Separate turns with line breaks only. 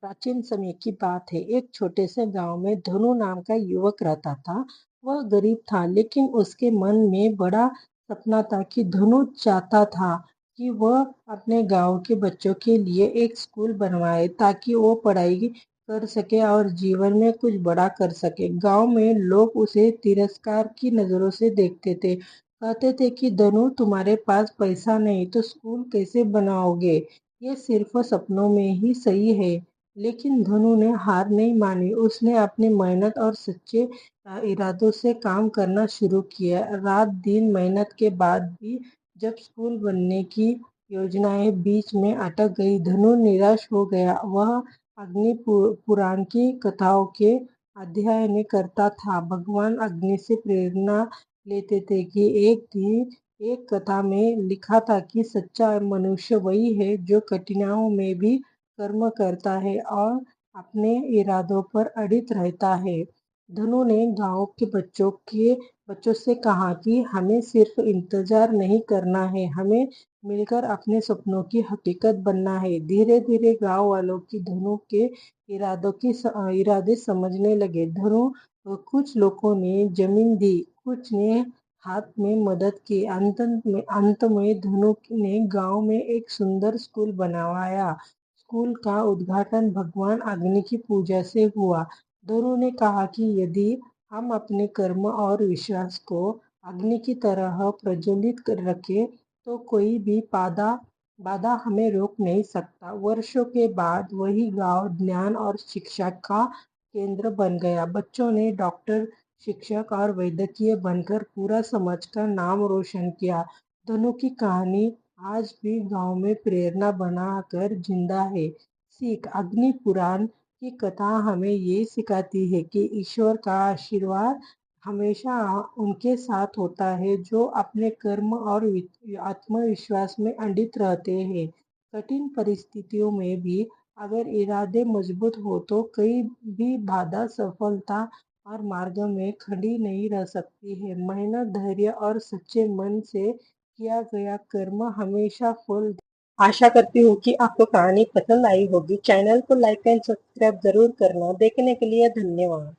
प्राचीन समय की बात है। एक छोटे से गांव में धनु नाम का युवक रहता था। वह गरीब था, लेकिन उसके मन में बड़ा सपना था कि धनु चाहता था कि वह अपने गांव के बच्चों के लिए एक स्कूल बनवाए ताकि वो पढ़ाई कर सके और जीवन में कुछ बड़ा कर सके। गांव में लोग उसे तिरस्कार की नजरों से देखते थे। कहते थे कि धनु, तुम्हारे पास पैसा नहीं तो स्कूल कैसे बनाओगे? ये सिर्फ सपनों में ही सही है। लेकिन धनु ने हार नहीं मानी। उसने अपनी मेहनत और सच्चे इरादों से काम करना शुरू किया। रात दिन मेहनत के बाद भी जब स्कूल बनने की योजनाएं बीच में अटक गई, धनु निराश हो गया। वह अग्नि पुराण की कथाओं के अध्ययन करता था। भगवान अग्नि से प्रेरणा लेते थे कि एक दिन एक कथा में लिखा था कि सच्चा मनुष्य वही है जो कठिनाइयों में भी कर्म करता है और अपने इरादों पर अडिग रहता है। धनु ने गांव के बच्चों से कहा कि हमें सिर्फ इंतजार नहीं करना है, हमें मिलकर अपने सपनों की हकीकत बनना है। धीरे धीरे गांव वालों की धनु के इरादे समझने लगे। कुछ लोगों ने जमीन दी, कुछ ने हाथ में मदद की। अंत में धनु ने गांव में एक सुंदर स्कूल बनवाया। स्कूल का उद्घाटन भगवान अग्नि की पूजा से हुआ। धनु ने कहा कि यदि हम अपने कर्म और विश्वास को अग्नि की तरह प्रज्वलित कर रखें तो कोई भी बाधा हमें रोक नहीं सकता। वर्षों के बाद वही गांव ज्ञान और शिक्षा का केंद्र बन गया। बच्चों ने डॉक्टर, शिक्षक और वैद्यकीय बनकर पूरा समाज का नाम रोशन किया। धनु की कहानी आज भी गांव में प्रेरणा बनाकर जिंदा है। सीख: अग्नि पुराण की कथा हमें ये सिखाती है कि ईश्वर का आशीर्वाद हमेशा उनके साथ होता है जो अपने कर्म और आत्मविश्वास में अडिग रहते हैं। कठिन परिस्थितियों में भी अगर इरादे मजबूत हो तो कई भी बाधा सफलता और मार्ग में खड़ी नहीं रह सकती है। मेहनत, धैर्य और सच्चे मन से किया गया कर्म हमेशा फल। आशा करती हूँ कि आपको कहानी पसंद आई होगी। चैनल को लाइक एंड सब्सक्राइब जरूर करना। देखने के लिए धन्यवाद।